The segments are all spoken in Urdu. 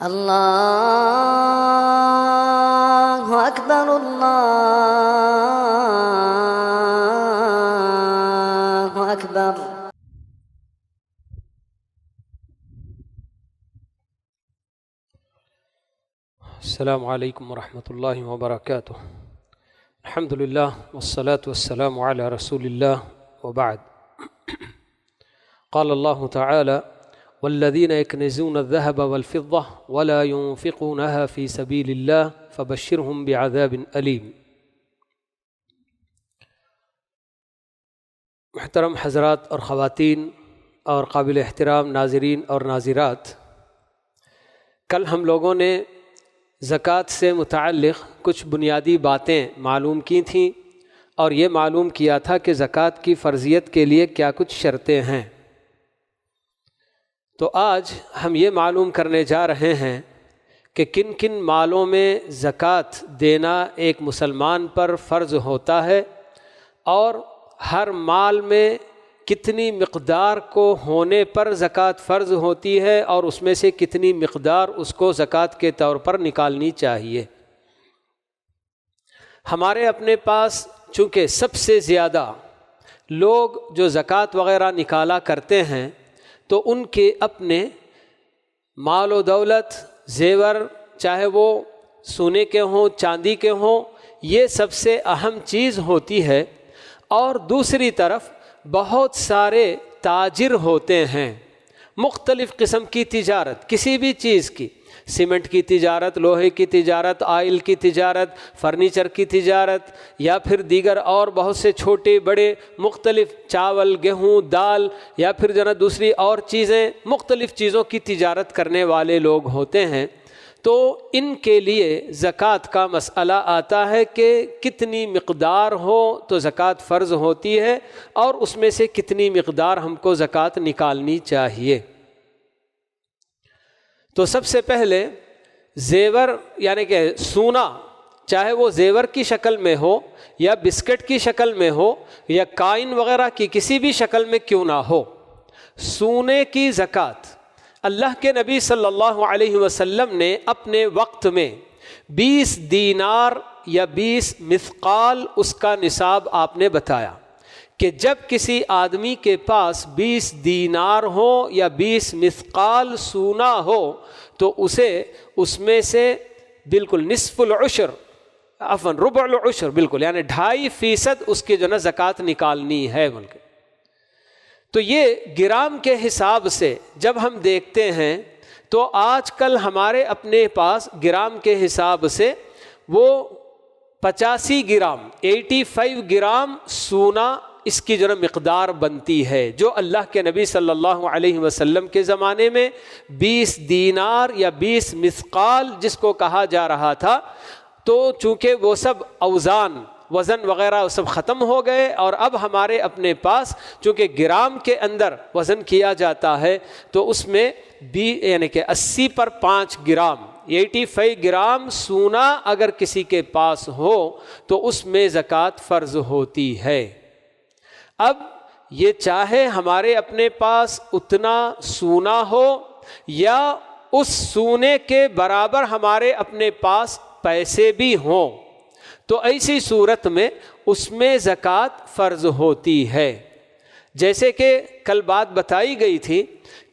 اللہ اکبر اللہ اکبر۔ السلام علیکم ورحمۃ اللہ وبرکاتہ۔ الحمد للہ والصلاة والسلام علی رسول اللہ وبعد۔ قال اللہ تعالی والذین یکنزون الذهب والفضة ولا ينفقونها في سبیل اللہ فبشرهم بعذاب علیم۔ محترم حضرات اور خواتین اور قابل احترام ناظرین اور ناظرات، کل ہم لوگوں نے زکوٰۃ سے متعلق کچھ بنیادی باتیں معلوم کی تھیں اور یہ معلوم کیا تھا کہ زکوٰۃ کی فرضیت کے لیے کیا کچھ شرطیں ہیں۔ تو آج ہم یہ معلوم کرنے جا رہے ہیں کہ کن کن مالوں میں زکوٰۃ دینا ایک مسلمان پر فرض ہوتا ہے اور ہر مال میں کتنی مقدار کو ہونے پر زکوٰۃ فرض ہوتی ہے اور اس میں سے کتنی مقدار اس کو زکوٰۃ کے طور پر نکالنی چاہیے۔ ہمارے اپنے پاس چونکہ سب سے زیادہ لوگ جو زکوٰۃ وغیرہ نکالا کرتے ہیں تو ان کے اپنے مال و دولت، زیور، چاہے وہ سونے کے ہوں چاندی کے ہوں، یہ سب سے اہم چیز ہوتی ہے۔ اور دوسری طرف بہت سارے تاجر ہوتے ہیں، مختلف قسم کی تجارت، کسی بھی چیز کی، سیمنٹ کی تجارت، لوہے کی تجارت، آئل کی تجارت، فرنیچر کی تجارت، یا پھر دیگر اور بہت سے چھوٹے بڑے مختلف چاول، گیہوں، دال، یا پھر دوسری اور چیزیں، مختلف چیزوں کی تجارت کرنے والے لوگ ہوتے ہیں۔ تو ان کے لیے زکوٰۃ کا مسئلہ آتا ہے کہ کتنی مقدار ہو تو زکوٰۃ فرض ہوتی ہے اور اس میں سے کتنی مقدار ہم کو زکوٰۃ نکالنی چاہیے۔ تو سب سے پہلے زیور یعنی کہ سونا، چاہے وہ زیور کی شکل میں ہو یا بسکٹ کی شکل میں ہو یا کائن وغیرہ کی کسی بھی شکل میں کیوں نہ ہو، سونے کی زکوٰۃ اللہ کے نبی صلی اللہ علیہ وسلم نے اپنے وقت میں 20 دینار یا 20 مثقال اس کا نصاب آپ نے بتایا کہ جب کسی آدمی کے پاس 20 دینار ہو یا 20 مثقال سونا ہو تو اسے اس میں سے بالکل نصف العشر، ربع العشر، بالکل یعنی 2.5% اس کی زکوٰۃ نکالنی ہے بلکہ۔ تو یہ گرام کے حساب سے جب ہم دیکھتے ہیں تو آج کل ہمارے اپنے پاس گرام کے حساب سے وہ 85 گرام 85 گرام سونا اس کی مقدار بنتی ہے، جو اللہ کے نبی صلی اللہ علیہ وسلم کے زمانے میں 20 دینار یا 20 مثقال جس کو کہا جا رہا تھا۔ تو چونکہ وہ سب اوزان، وزن وغیرہ سب ختم ہو گئے اور اب ہمارے اپنے پاس چونکہ گرام کے اندر وزن کیا جاتا ہے تو اس میں یعنی کہ 80 پر 5 گرام 85 گرام سونا اگر کسی کے پاس ہو تو اس میں زکوٰۃ فرض ہوتی ہے۔ اب یہ چاہے ہمارے اپنے پاس اتنا سونا ہو یا اس سونے کے برابر ہمارے اپنے پاس پیسے بھی ہوں، تو ایسی صورت میں اس میں زکوٰۃ فرض ہوتی ہے۔ جیسے کہ کل بات بتائی گئی تھی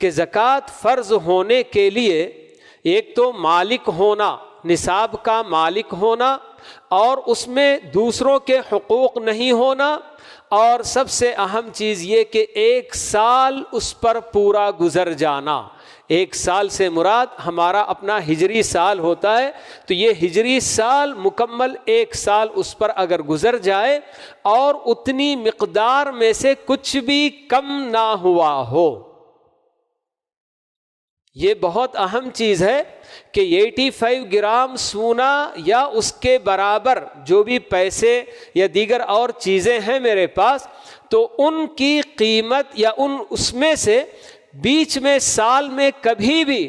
کہ زکوٰۃ فرض ہونے کے لیے ایک تو مالک ہونا، نصاب کا مالک ہونا، اور اس میں دوسروں کے حقوق نہیں ہونا، اور سب سے اہم چیز یہ کہ 1 سال اس پر پورا گزر جانا۔ 1 سال سے مراد ہمارا اپنا ہجری سال ہوتا ہے، تو یہ ہجری سال مکمل 1 سال اس پر اگر گزر جائے اور اتنی مقدار میں سے کچھ بھی کم نہ ہوا ہو۔ یہ بہت اہم چیز ہے کہ 85 گرام سونا یا اس کے برابر جو بھی پیسے یا دیگر اور چیزیں ہیں میرے پاس، تو ان کی قیمت یا اس میں سے بیچ میں سال میں کبھی بھی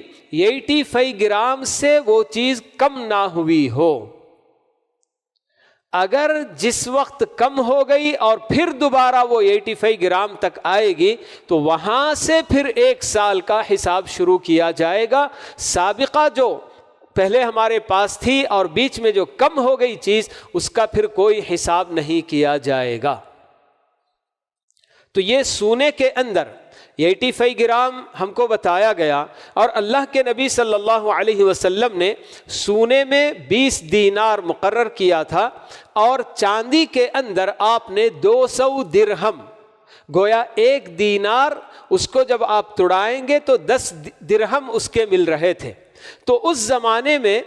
85 گرام سے وہ چیز کم نہ ہوئی ہو۔ اگر جس وقت کم ہو گئی اور پھر دوبارہ وہ 85 گرام تک آئے گی تو وہاں سے پھر 1 سال کا حساب شروع کیا جائے گا. سابقہ جو پہلے ہمارے پاس تھی اور بیچ میں جو کم ہو گئی چیز, اس کا پھر کوئی حساب نہیں کیا جائے گا. تو یہ سونے کے اندر 85 گرام ہم کو بتایا گیا, اور اللہ کے نبی صلی اللہ علیہ وسلم نے سونے میں 20 دینار مقرر کیا تھا, اور چاندی کے اندر آپ نے 200 درہم, گویا 1 دینار اس کو جب آپ توڑائیں گے تو 10 درہم اس کے مل رہے تھے. تو اس زمانے میں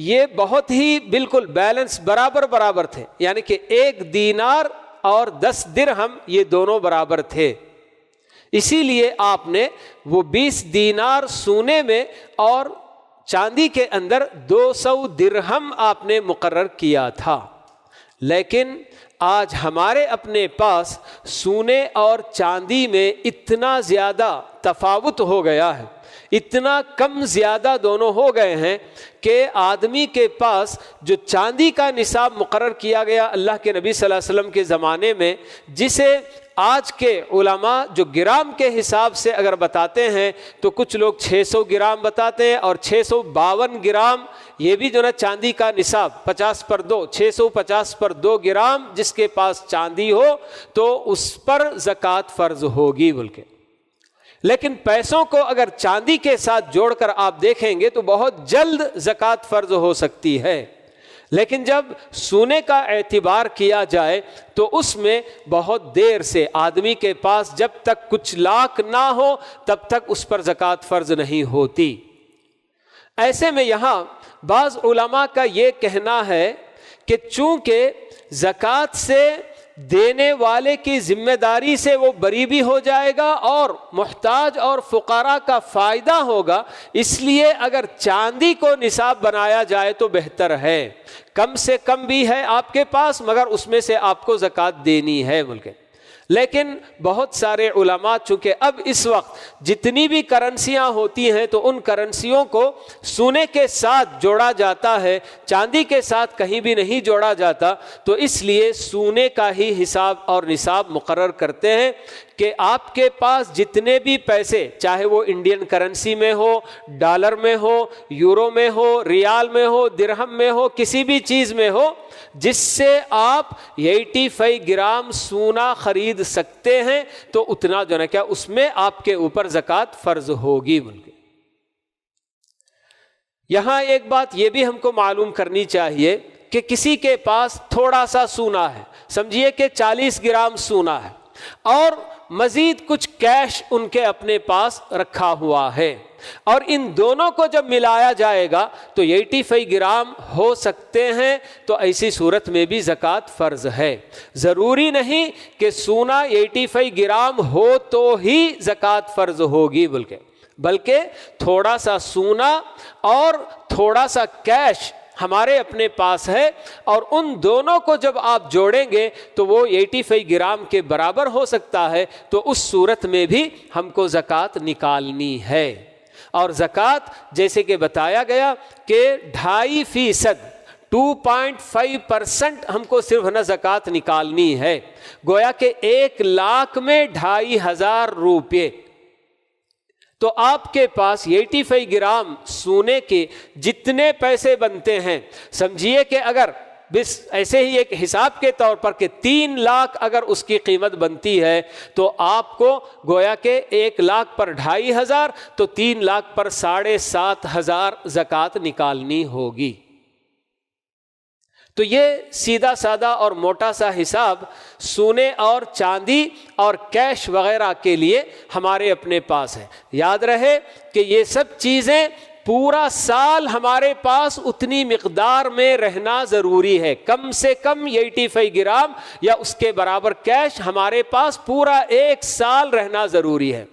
یہ بہت ہی بالکل بیلنس برابر تھے, یعنی کہ 1 دینار اور 10 درہم یہ دونوں برابر تھے. اسی لیے آپ نے وہ 20 دینار سونے میں اور چاندی کے اندر 200 درہم آپ نے مقرر کیا تھا. لیکن آج ہمارے اپنے پاس سونے اور چاندی میں اتنا زیادہ تفاوت ہو گیا ہے, اتنا کم زیادہ دونوں ہو گئے ہیں کہ آدمی کے پاس جو چاندی کا نصاب مقرر کیا گیا اللہ کے نبی صلی اللہ علیہ وسلم کے زمانے میں, جسے آج کے علماء جو گرام کے حساب سے اگر بتاتے ہیں تو کچھ لوگ 600 گرام بتاتے ہیں, اور 652 گرام یہ بھی جو نا چاندی کا نصاب 50/2 650/2 گرام جس کے پاس چاندی ہو تو اس پر زکوٰۃ فرض ہوگی بول کے. لیکن پیسوں کو اگر چاندی کے ساتھ جوڑ کر آپ دیکھیں گے تو بہت جلد زکوٰۃ فرض ہو سکتی ہے. لیکن جب سونے کا اعتبار کیا جائے تو اس میں بہت دیر سے آدمی کے پاس جب تک کچھ لاکھ نہ ہو تب تک اس پر زکوٰۃ فرض نہیں ہوتی. ایسے میں یہاں بعض علماء کا یہ کہنا ہے کہ چونکہ زکوٰۃ سے دینے والے کی ذمہ داری سے وہ بری بھی ہو جائے گا اور محتاج اور فقراء کا فائدہ ہوگا, اس لیے اگر چاندی کو نصاب بنایا جائے تو بہتر ہے. کم سے کم بھی ہے آپ کے پاس مگر اس میں سے آپ کو زکوٰۃ دینی ہے بول کے. لیکن بہت سارے علماء چونکہ اب اس وقت جتنی بھی کرنسیاں ہوتی ہیں تو ان کرنسیوں کو سونے کے ساتھ جوڑا جاتا ہے, چاندی کے ساتھ کہیں بھی نہیں جوڑا جاتا, تو اس لیے سونے کا ہی حساب اور نصاب مقرر کرتے ہیں کہ آپ کے پاس جتنے بھی پیسے, چاہے وہ انڈین کرنسی میں ہو, ڈالر میں ہو, یورو میں ہو, ریال میں ہو, درہم میں ہو, کسی بھی چیز میں ہو, جس سے آپ 85 گرام سونا خرید سکتے ہیں تو اتنا جو ہے کیا اس میں آپ کے اوپر زکوٰۃ فرض ہوگی بول کے. یہاں ایک بات یہ بھی ہم کو معلوم کرنی چاہیے کہ کسی کے پاس تھوڑا سا سونا ہے, سمجھیے کہ 40 گرام سونا ہے, اور مزید کچھ کیش ان کے اپنے پاس رکھا ہوا ہے, اور ان دونوں کو جب ملایا جائے گا تو 85 گرام ہو سکتے ہیں, تو ایسی صورت میں بھی زکوٰۃ فرض ہے. ضروری نہیں کہ سونا 85 گرام ہو تو ہی زکوٰۃ فرض ہوگی بلکہ تھوڑا سا سونا اور تھوڑا سا کیش ہمارے اپنے پاس ہے, اور ان دونوں کو جب آپ جوڑیں گے تو وہ 85 گرام کے برابر ہو سکتا ہے, تو اس صورت میں بھی ہم کو زکوٰۃ نکالنی ہے. اور زکوٰۃ جیسے کہ بتایا گیا کہ 2.5% 2.5% ہم کو صرف نا زکوٰۃ نکالنی ہے, گویا کہ 1 لاکھ میں 2,500 روپے. تو آپ کے پاس 85 گرام سونے کے جتنے پیسے بنتے ہیں, سمجھیے کہ اگر بس ایسے ہی ایک حساب کے طور پر کہ 3 لاکھ اگر اس کی قیمت بنتی ہے تو آپ کو گویا کہ 1 لاکھ پر 2,500 تو 3 لاکھ پر 7,500 زکوٰۃ نکالنی ہوگی. تو یہ سیدھا سادہ اور موٹا سا حساب سونے اور چاندی اور کیش وغیرہ کے لیے ہمارے اپنے پاس ہے. یاد رہے کہ یہ سب چیزیں پورا سال ہمارے پاس اتنی مقدار میں رہنا ضروری ہے. کم سے کم 85 گرام یا اس کے برابر کیش ہمارے پاس پورا 1 سال رہنا ضروری ہے.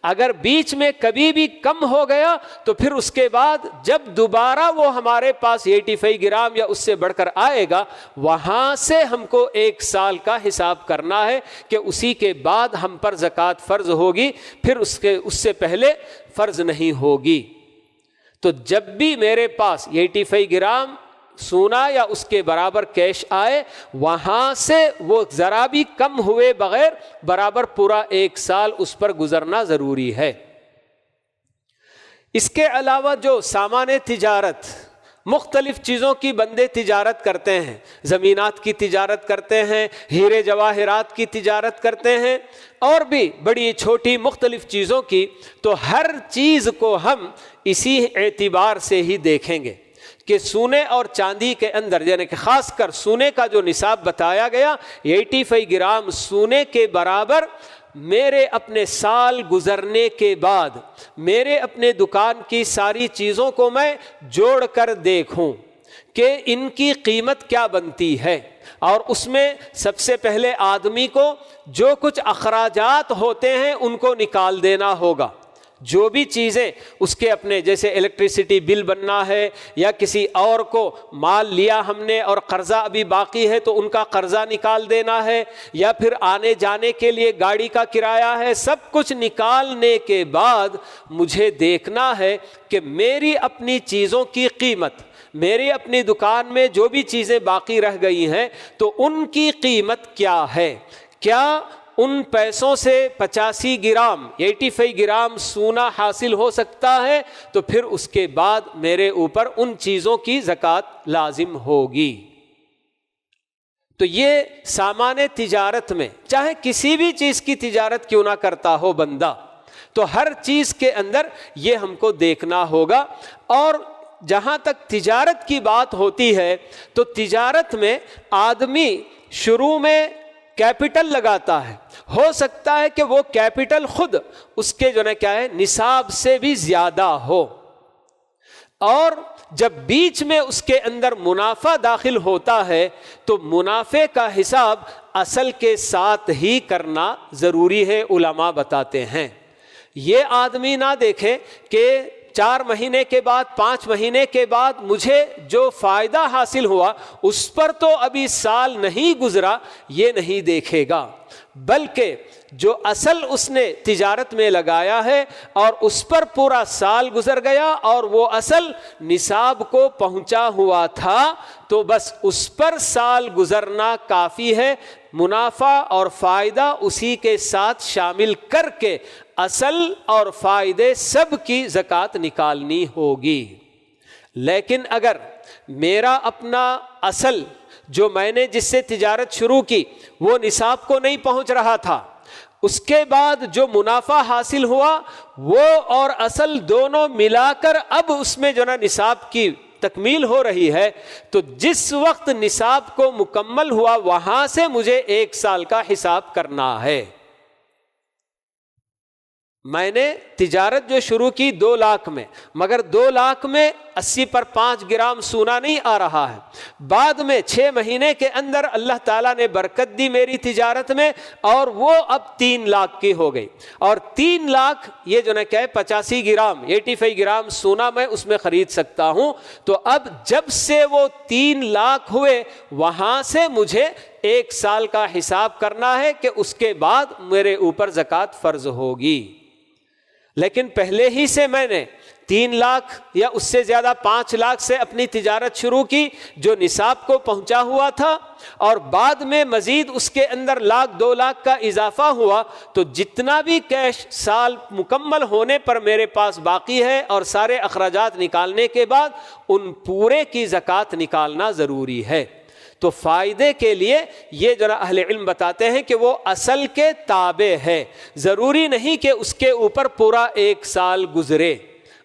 اگر بیچ میں کبھی بھی کم ہو گیا تو پھر اس کے بعد جب دوبارہ وہ ہمارے پاس 85 گرام یا اس سے بڑھ کر آئے گا, وہاں سے ہم کو 1 سال کا حساب کرنا ہے کہ اسی کے بعد ہم پر زکوٰۃ فرض ہوگی, پھر اس سے پہلے فرض نہیں ہوگی. تو جب بھی میرے پاس 85 گرام سونا یا اس کے برابر کیش آئے، وہاں سے وہ ذرا بھی کم ہوئے بغیر برابر پورا 1 سال اس پر گزرنا ضروری ہے۔ اس کے علاوہ جو سامان تجارت، مختلف چیزوں کی بندے تجارت کرتے ہیں، زمینات کی تجارت کرتے ہیں، ہیرے جواہرات کی تجارت کرتے ہیں، اور بھی بڑی چھوٹی مختلف چیزوں کی، تو ہر چیز کو ہم اسی اعتبار سے ہی دیکھیں گے کہ سونے اور چاندی کے اندر، یعنی کہ خاص کر سونے کا جو نصاب بتایا گیا 85 گرام سونے کے برابر میرے اپنے سال گزرنے کے بعد میرے اپنے دکان کی ساری چیزوں کو میں جوڑ کر دیکھوں کہ ان کی قیمت کیا بنتی ہے، اور اس میں سب سے پہلے آدمی کو جو کچھ اخراجات ہوتے ہیں ان کو نکال دینا ہوگا۔ جو بھی چیزیں اس کے اپنے، جیسے الیکٹریسٹی بل بننا ہے، یا کسی اور کو مال لیا ہم نے اور قرضہ ابھی باقی ہے تو ان کا قرضہ نکال دینا ہے، یا پھر آنے جانے کے لیے گاڑی کا کرایہ ہے، سب کچھ نکالنے کے بعد مجھے دیکھنا ہے کہ میری اپنی چیزوں کی قیمت، میری اپنی دکان میں جو بھی چیزیں باقی رہ گئی ہیں تو ان کی قیمت کیا ہے۔ کیا ان پیسوں سے 85 گرام 85 گرام سونا حاصل ہو سکتا ہے؟ تو پھر اس کے بعد میرے اوپر ان چیزوں کی زکوٰۃ لازم ہوگی۔ تو یہ سامان تجارت میں، چاہے کسی بھی چیز کی تجارت کیوں نہ کرتا ہو بندہ، تو ہر چیز کے اندر یہ ہم کو دیکھنا ہوگا۔ اور جہاں تک تجارت کی بات ہوتی ہے تو تجارت میں آدمی شروع میں کیپٹل لگاتا ہے، ہو سکتا ہے کہ وہ کیپٹل خود اس کے جو ہے کیا ہے نصاب سے بھی زیادہ ہو، اور جب بیچ میں اس کے اندر منافع داخل ہوتا ہے تو منافع کا حساب اصل کے ساتھ ہی کرنا ضروری ہے، علماء بتاتے ہیں۔ یہ آدمی نہ دیکھے کہ 4 مہینے کے بعد 5 مہینے کے بعد مجھے جو فائدہ حاصل ہوا اس پر تو ابھی سال نہیں گزرا، یہ نہیں دیکھے گا، بلکہ جو اصل اس نے تجارت میں لگایا ہے اور اس پر پورا سال گزر گیا اور وہ اصل نصاب کو پہنچا ہوا تھا، تو بس اس پر سال گزرنا کافی ہے۔ منافع اور فائدہ اسی کے ساتھ شامل کر کے اصل اور فائدے سب کی زکوٰۃ نکالنی ہوگی۔ لیکن اگر میرا اپنا اصل جو میں نے جس سے تجارت شروع کی وہ نصاب کو نہیں پہنچ رہا تھا، اس کے بعد جو منافع حاصل ہوا وہ اور اصل دونوں ملا کر اب اس میں جو نا نصاب کی تکمیل ہو رہی ہے، تو جس وقت نصاب کو مکمل ہوا وہاں سے مجھے 1 سال کا حساب کرنا ہے۔ میں نے تجارت جو شروع کی 2 لاکھ میں، مگر 2 لاکھ میں 80 پر 5 گرام سونا نہیں آ رہا ہے، بعد میں 6 مہینے کے اندر اللہ تعالیٰ نے برکت دی میری تجارت میں اور وہ اب 3 لاکھ کی ہو گئی، اور 3 لاکھ یہ جو نا کیا ہے 85 گرام 85 گرام سونا میں اس میں خرید سکتا ہوں۔ تو اب جب سے وہ 3 لاکھ ہوئے وہاں سے مجھے 1 سال کا حساب کرنا ہے کہ اس کے بعد میرے اوپر زکوٰۃ فرض ہوگی۔ لیکن پہلے ہی سے میں نے 3 لاکھ یا اس سے زیادہ 5 لاکھ سے اپنی تجارت شروع کی جو نصاب کو پہنچا ہوا تھا، اور بعد میں مزید اس کے اندر 1 لاکھ 2 لاکھ کا اضافہ ہوا، تو جتنا بھی کیش سال مکمل ہونے پر میرے پاس باقی ہے اور سارے اخراجات نکالنے کے بعد ان پورے کی زکوٰۃ نکالنا ضروری ہے۔ تو فائدے کے لیے یہ جو اہل علم بتاتے ہیں کہ وہ اصل کے تابع ہے، ضروری نہیں کہ اس کے اوپر پورا 1 سال گزرے،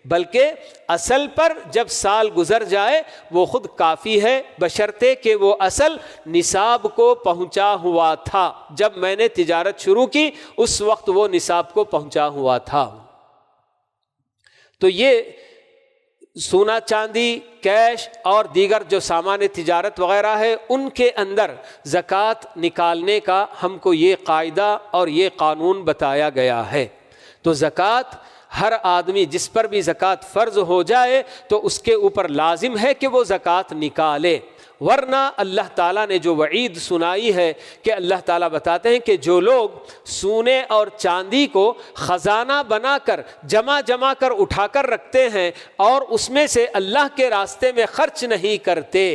بلکہ اصل پر جب سال گزر جائے وہ خود کافی ہے، بشرطے کہ وہ اصل نصاب کو پہنچا ہوا تھا۔ جب میں نے تجارت شروع کی اس وقت وہ نصاب کو پہنچا ہوا تھا۔ تو یہ سونا چاندی، کیش اور دیگر جو سامان تجارت وغیرہ ہے ان کے اندر زکوٰۃ نکالنے کا ہم کو یہ قاعدہ اور یہ قانون بتایا گیا ہے۔ تو زکوٰۃ ہر آدمی جس پر بھی زکوٰۃ فرض ہو جائے تو اس کے اوپر لازم ہے کہ وہ زکوٰۃ نکالے، ورنہ اللہ تعالیٰ نے جو وعید سنائی ہے کہ اللہ تعالیٰ بتاتے ہیں کہ جو لوگ سونے اور چاندی کو خزانہ بنا کر جمع کر اٹھا کر رکھتے ہیں اور اس میں سے اللہ کے راستے میں خرچ نہیں کرتے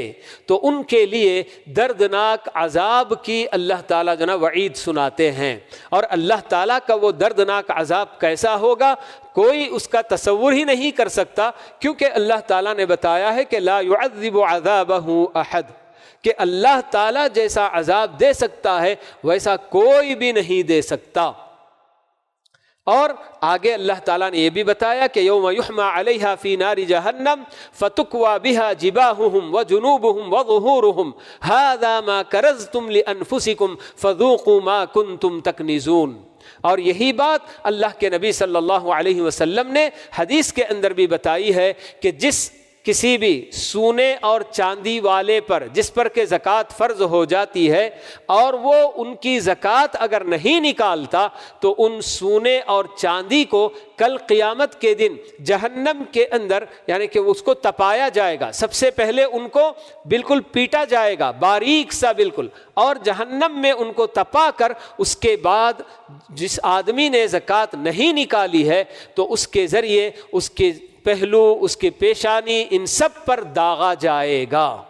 تو ان کے لیے دردناک عذاب کی اللہ تعالیٰ جو نا وعید سناتے ہیں۔ اور اللہ تعالیٰ کا وہ دردناک عذاب کیسا ہوگا کوئی اس کا تصور ہی نہیں کر سکتا، کیونکہ اللہ تعالیٰ نے بتایا ہے کہ لا يعذب عذابہ احد، کہ اللہ تعالیٰ جیسا عذاب دے سکتا ہے ویسا کوئی بھی نہیں دے سکتا۔ اور آگے اللہ تعالیٰ نے یہ بھی بتایا کہ یوم یحمى علیہا فی نار جہنم فتکوی بہا جباہہم وجنوبہم وظہورہم ھذا ما کنزتم لانفسکم فذوقوا ما کنتم تکنزون۔ اور یہی بات اللہ کے نبی صلی اللہ علیہ وسلم نے حدیث کے اندر بھی بتائی ہے کہ جس کسی بھی سونے اور چاندی والے پر جس پر کہ زکوٰۃ فرض ہو جاتی ہے اور وہ ان کی زکوٰۃ اگر نہیں نکالتا تو ان سونے اور چاندی کو کل قیامت کے دن جہنم کے اندر یعنی کہ اس کو تپایا جائے گا۔ سب سے پہلے ان کو بالکل پیٹا جائے گا باریک سا بالکل، اور جہنم میں ان کو تپا کر اس کے بعد جس آدمی نے زکوٰۃ نہیں نکالی ہے تو اس کے ذریعے اس کے پہلو اس کی پیشانی ان سب پر داغا جائے گا۔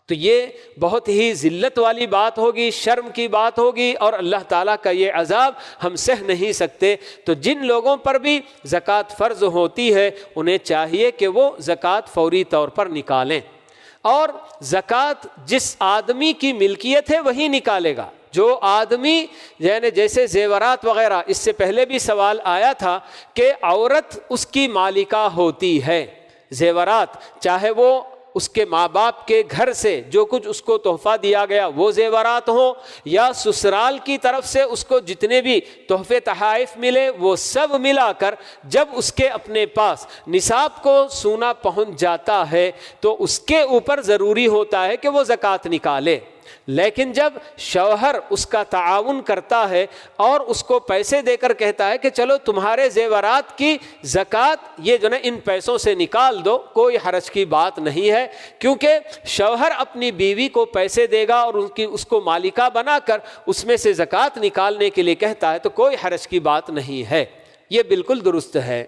تو یہ بہت ہی ذلت والی بات ہوگی، شرم کی بات ہوگی، اور اللہ تعالیٰ کا یہ عذاب ہم سہ نہیں سکتے۔ تو جن لوگوں پر بھی زکوٰۃ فرض ہوتی ہے انہیں چاہیے کہ وہ زکوٰۃ فوری طور پر نکالیں، اور زکوٰۃ جس آدمی کی ملکیت ہے وہی نکالے گا۔ جو آدمی یعنی جیسے زیورات وغیرہ، اس سے پہلے بھی سوال آیا تھا کہ عورت اس کی مالکہ ہوتی ہے، زیورات چاہے وہ اس کے ماں باپ کے گھر سے جو کچھ اس کو تحفہ دیا گیا وہ زیورات ہوں، یا سسرال کی طرف سے اس کو جتنے بھی تحفے تحائف ملے وہ سب ملا کر جب اس کے اپنے پاس نصاب کو سونا پہنچ جاتا ہے تو اس کے اوپر ضروری ہوتا ہے کہ وہ زکوٰۃ نکالے۔ لیکن جب شوہر اس کا تعاون کرتا ہے اور اس کو پیسے دے کر کہتا ہے کہ چلو تمہارے زیورات کی زکوٰۃ یہ جو نا ان پیسوں سے نکال دو، کوئی حرج کی بات نہیں ہے، کیونکہ شوہر اپنی بیوی کو پیسے دے گا اور اس کو مالکہ بنا کر اس میں سے زکوٰۃ نکالنے کے لیے کہتا ہے تو کوئی حرج کی بات نہیں ہے، یہ بالکل درست ہے۔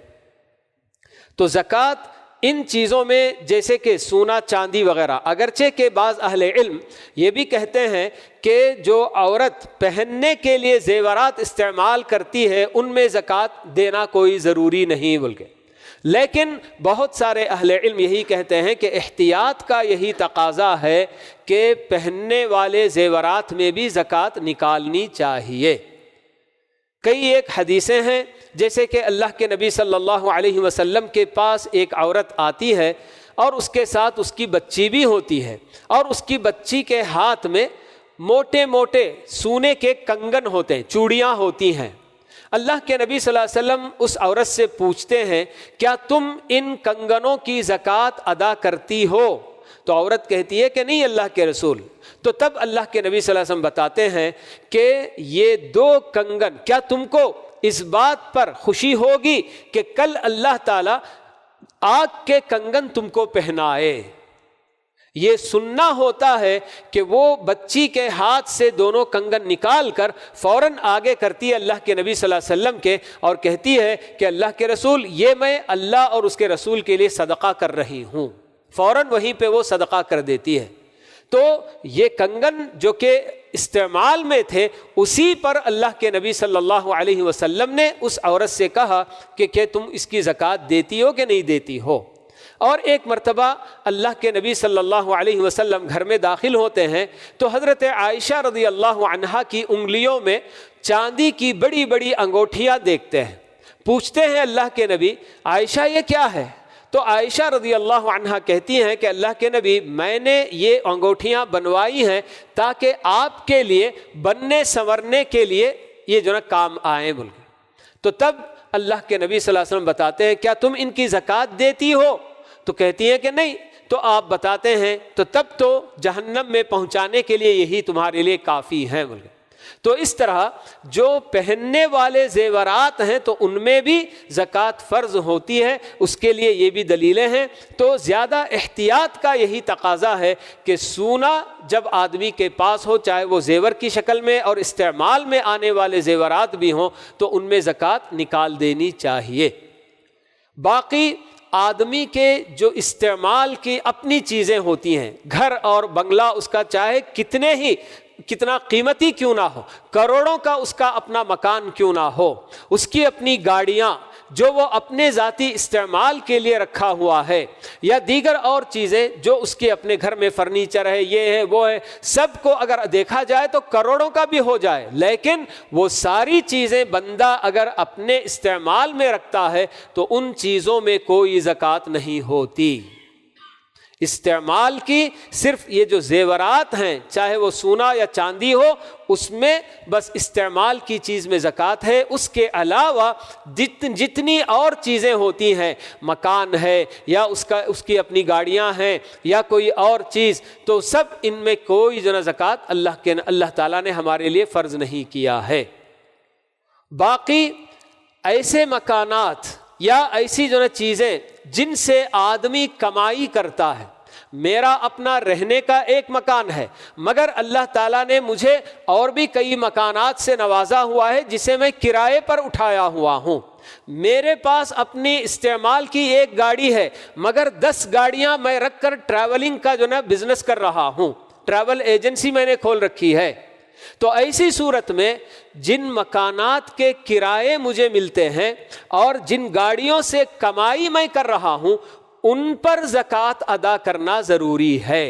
تو زکوٰۃ ان چیزوں میں جیسے کہ سونا چاندی وغیرہ، اگرچہ کہ بعض اہل علم یہ بھی کہتے ہیں کہ جو عورت پہننے کے لیے زیورات استعمال کرتی ہے ان میں زکوٰۃ دینا کوئی ضروری نہیں بلکہ، لیکن بہت سارے اہل علم یہی کہتے ہیں کہ احتیاط کا یہی تقاضا ہے کہ پہننے والے زیورات میں بھی زکوٰۃ نکالنی چاہیے۔ کئی ایک حدیثیں ہیں جیسے کہ اللہ کے نبی صلی اللہ علیہ وسلم کے پاس ایک عورت آتی ہے اور اس کے ساتھ اس کی بچی بھی ہوتی ہے، اور اس کی بچی کے ہاتھ میں موٹے موٹے سونے کے کنگن ہوتے ہیں، چوڑیاں ہوتی ہیں۔ اللہ کے نبی صلی اللہ علیہ وسلم اس عورت سے پوچھتے ہیں کیا تم ان کنگنوں کی زکوٰۃ ادا کرتی ہو؟ تو عورت کہتی ہے کہ نہیں اللہ کے رسول۔ تو تب اللہ کے نبی صلی اللہ علیہ وسلم بتاتے ہیں کہ یہ دو کنگن، کیا تم کو اس بات پر خوشی ہوگی کہ کل اللہ تعالیٰ آگ کے کنگن تم کو پہنائے؟ یہ سننا ہوتا ہے کہ وہ بچی کے ہاتھ سے دونوں کنگن نکال کر فوراً آگے کرتی ہے اللہ کے نبی صلی اللہ علیہ وسلم کے اور کہتی ہے کہ اللہ کے رسول یہ میں اللہ اور اس کے رسول کے لیے صدقہ کر رہی ہوں، فوراً وہیں پہ وہ صدقہ کر دیتی ہے۔ تو یہ کنگن جو کہ استعمال میں تھے اسی پر اللہ کے نبی صلی اللہ علیہ وسلم نے اس عورت سے کہا کہ تم اس کی زکوٰۃ دیتی ہو کہ نہیں دیتی ہو۔ اور ایک مرتبہ اللہ کے نبی صلی اللہ علیہ وسلم گھر میں داخل ہوتے ہیں تو حضرت عائشہ رضی اللہ عنہا کی انگلیوں میں چاندی کی بڑی بڑی انگوٹھیاں دیکھتے ہیں، پوچھتے ہیں اللہ کے نبی عائشہ یہ کیا ہے؟ تو عائشہ رضی اللہ عنہا کہتی ہیں کہ اللہ کے نبی میں نے یہ انگوٹھیاں بنوائی ہیں تاکہ آپ کے لیے بننے سنورنے کے لیے یہ جو نا کام آئیں بول کے۔ تو تب اللہ کے نبی صلی اللہ علیہ وسلم بتاتے ہیں کیا تم ان کی زکوٰۃ دیتی ہو؟ تو کہتی ہیں کہ نہیں۔ تو آپ بتاتے ہیں تو تب تو جہنم میں پہنچانے کے لیے یہی تمہارے لیے کافی ہیں بول کے۔ تو اس طرح جو پہننے والے زیورات ہیں تو ان میں بھی زکوٰۃ فرض ہوتی ہے، اس کے لیے یہ بھی دلیلیں ہیں۔ تو زیادہ احتیاط کا یہی تقاضا ہے کہ سونا جب آدمی کے پاس ہو، چاہے وہ زیور کی شکل میں اور استعمال میں آنے والے زیورات بھی ہوں، تو ان میں زکوٰۃ نکال دینی چاہیے۔ باقی آدمی کے جو استعمال کی اپنی چیزیں ہوتی ہیں، گھر اور بنگلہ اس کا چاہے کتنا قیمتی کیوں نہ ہو، کروڑوں کا اس کا اپنا مکان کیوں نہ ہو، اس کی اپنی گاڑیاں جو وہ اپنے ذاتی استعمال کے لیے رکھا ہوا ہے، یا دیگر اور چیزیں جو اس کے اپنے گھر میں فرنیچر ہے، یہ ہے وہ ہے، سب کو اگر دیکھا جائے تو کروڑوں کا بھی ہو جائے، لیکن وہ ساری چیزیں بندہ اگر اپنے استعمال میں رکھتا ہے تو ان چیزوں میں کوئی زکوٰۃ نہیں ہوتی۔ استعمال کی صرف یہ جو زیورات ہیں، چاہے وہ سونا یا چاندی ہو، اس میں بس استعمال کی چیز میں زکوٰۃ ہے۔ اس کے علاوہ جتنی اور چیزیں ہوتی ہیں، مکان ہے یا اس کی اپنی گاڑیاں ہیں یا کوئی اور چیز، تو سب ان میں کوئی جو ہے زکوٰۃ اللہ تعالیٰ نے ہمارے لیے فرض نہیں کیا ہے۔ باقی ایسے مکانات یا ایسی جو ہے چیزیں جن سے آدمی کمائی کرتا ہے، میرا اپنا رہنے کا ایک مکان ہے، مگر اللہ تعالیٰ نے مجھے اور بھی کئی مکانات سے نوازا ہوا ہے جسے میں کرائے پر اٹھایا ہوا ہوں۔ میرے پاس اپنی استعمال کی ایک گاڑی ہے، مگر 10 گاڑیاں میں رکھ کر ٹریولنگ کا جو ہے بزنس کر رہا ہوں، ٹریول ایجنسی میں نے کھول رکھی ہے۔ تو ایسی صورت میں جن مکانات کے کرائے مجھے ملتے ہیں اور جن گاڑیوں سے کمائی میں کر رہا ہوں، ان پر زکوٰۃ ادا کرنا ضروری ہے۔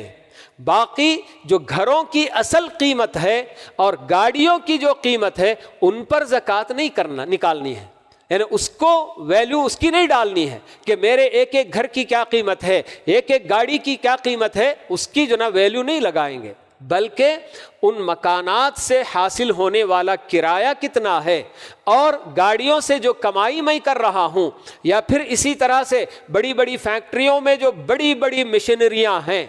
باقی جو گھروں کی اصل قیمت ہے اور گاڑیوں کی جو قیمت ہے، ان پر زکوٰۃ نہیں نکالنی ہے، یعنی اس کو ویلیو اس کی نہیں ڈالنی ہے کہ میرے ایک ایک گھر کی کیا قیمت ہے، ایک ایک گاڑی کی کیا قیمت ہے، اس کی جو نا ویلیو نہیں لگائیں گے، بلکہ ان مکانات سے حاصل ہونے والا کرایہ کتنا ہے اور گاڑیوں سے جو کمائی میں کر رہا ہوں، یا پھر اسی طرح سے بڑی بڑی فیکٹریوں میں جو بڑی بڑی مشینریاں ہیں،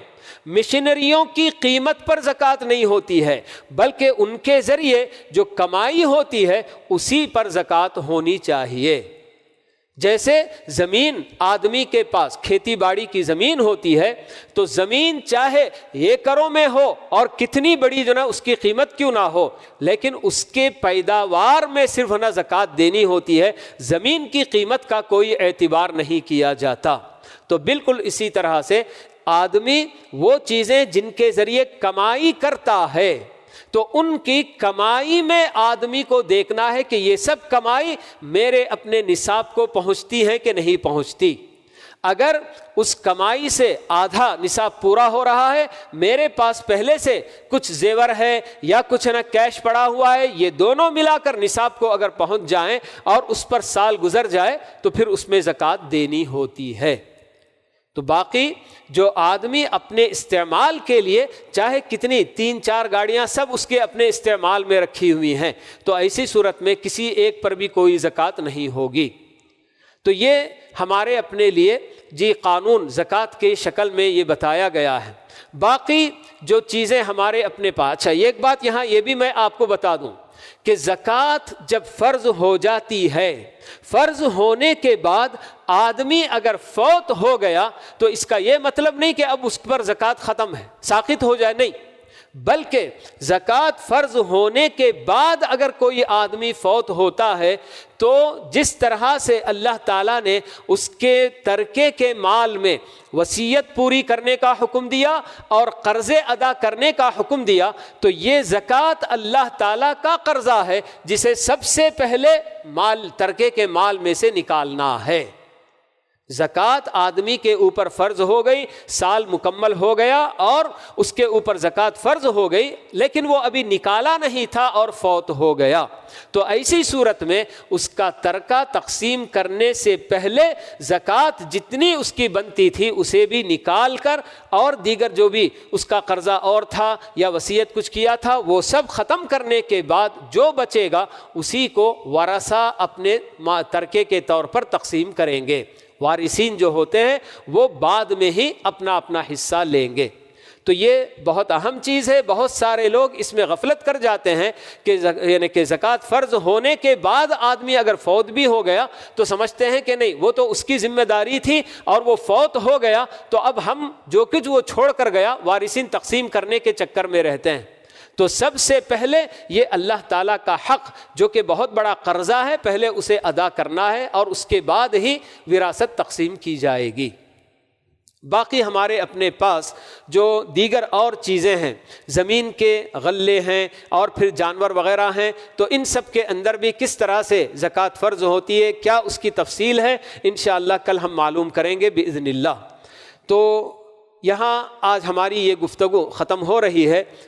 مشینریوں کی قیمت پر زکوٰۃ نہیں ہوتی ہے، بلکہ ان کے ذریعے جو کمائی ہوتی ہے اسی پر زکوٰۃ ہونی چاہیے۔ جیسے زمین آدمی کے پاس کھیتی باڑی کی زمین ہوتی ہے، تو زمین چاہے ایکڑوں میں ہو اور کتنی بڑی جو نا اس کی قیمت کیوں نہ ہو، لیکن اس کے پیداوار میں صرف نا زکوٰۃ دینی ہوتی ہے، زمین کی قیمت کا کوئی اعتبار نہیں کیا جاتا۔ تو بالکل اسی طرح سے آدمی وہ چیزیں جن کے ذریعے کمائی کرتا ہے، تو ان کی کمائی میں آدمی کو دیکھنا ہے کہ یہ سب کمائی میرے اپنے نصاب کو پہنچتی ہے کہ نہیں پہنچتی۔ اگر اس کمائی سے آدھا نصاب پورا ہو رہا ہے، میرے پاس پہلے سے کچھ زیور ہے یا کچھ نا کیش پڑا ہوا ہے، یہ دونوں ملا کر نصاب کو اگر پہنچ جائیں اور اس پر سال گزر جائے تو پھر اس میں زکوٰۃ دینی ہوتی ہے۔ تو باقی جو آدمی اپنے استعمال کے لیے چاہے کتنی 3-4 گاڑیاں سب اس کے اپنے استعمال میں رکھی ہوئی ہیں، تو ایسی صورت میں کسی ایک پر بھی کوئی زکوٰۃ نہیں ہوگی۔ تو یہ ہمارے اپنے لیے قانون زکوٰۃ کی شکل میں یہ بتایا گیا ہے۔ باقی جو چیزیں ہمارے اپنے پاس، اچھا ایک بات یہاں یہ بھی میں آپ کو بتا دوں کہ زکوٰۃ جب فرض ہو جاتی ہے، فرض ہونے کے بعد آدمی اگر فوت ہو گیا تو اس کا یہ مطلب نہیں کہ اب اس پر زکوٰۃ ختم ہے، ساقط ہو جائے، نہیں، بلکہ زکوٰۃ فرض ہونے کے بعد اگر کوئی آدمی فوت ہوتا ہے تو جس طرح سے اللہ تعالیٰ نے اس کے ترکے کے مال میں وصیت پوری کرنے کا حکم دیا اور قرضے ادا کرنے کا حکم دیا، تو یہ زکوٰۃ اللہ تعالیٰ کا قرضہ ہے جسے سب سے پہلے ترکے کے مال میں سے نکالنا ہے۔ زکوٰۃ آدمی کے اوپر فرض ہو گئی، سال مکمل ہو گیا اور اس کے اوپر زکوٰۃ فرض ہو گئی، لیکن وہ ابھی نکالا نہیں تھا اور فوت ہو گیا، تو ایسی صورت میں اس کا ترکہ تقسیم کرنے سے پہلے زکوٰۃ جتنی اس کی بنتی تھی اسے بھی نکال کر اور دیگر جو بھی اس کا قرضہ اور تھا یا وصیت کچھ کیا تھا وہ سب ختم کرنے کے بعد جو بچے گا اسی کو ورثہ اپنے ترکے کے طور پر تقسیم کریں گے۔ وارثین جو ہوتے ہیں وہ بعد میں ہی اپنا اپنا حصہ لیں گے۔ تو یہ بہت اہم چیز ہے. بہت سارے لوگ اس میں غفلت کر جاتے ہیں کہ یعنی کہ زکوٰۃ فرض ہونے کے بعد آدمی اگر فوت بھی ہو گیا تو سمجھتے ہیں کہ نہیں، وہ تو اس کی ذمہ داری تھی اور وہ فوت ہو گیا تو اب ہم جو کچھ وہ چھوڑ کر گیا وارثین تقسیم کرنے کے چکر میں رہتے ہیں. تو سب سے پہلے یہ اللہ تعالیٰ کا حق جو کہ بہت بڑا قرضہ ہے، پہلے اسے ادا کرنا ہے اور اس کے بعد ہی وراثت تقسیم کی جائے گی. باقی ہمارے اپنے پاس جو دیگر اور چیزیں ہیں، زمین کے غلے ہیں اور پھر جانور وغیرہ ہیں، تو ان سب کے اندر بھی کس طرح سے زکوٰۃ فرض ہوتی ہے، کیا اس کی تفصیل ہے، انشاءاللہ کل ہم معلوم کریں گے بإذن اللہ. تو یہاں آج ہماری یہ گفتگو ختم ہو رہی ہے.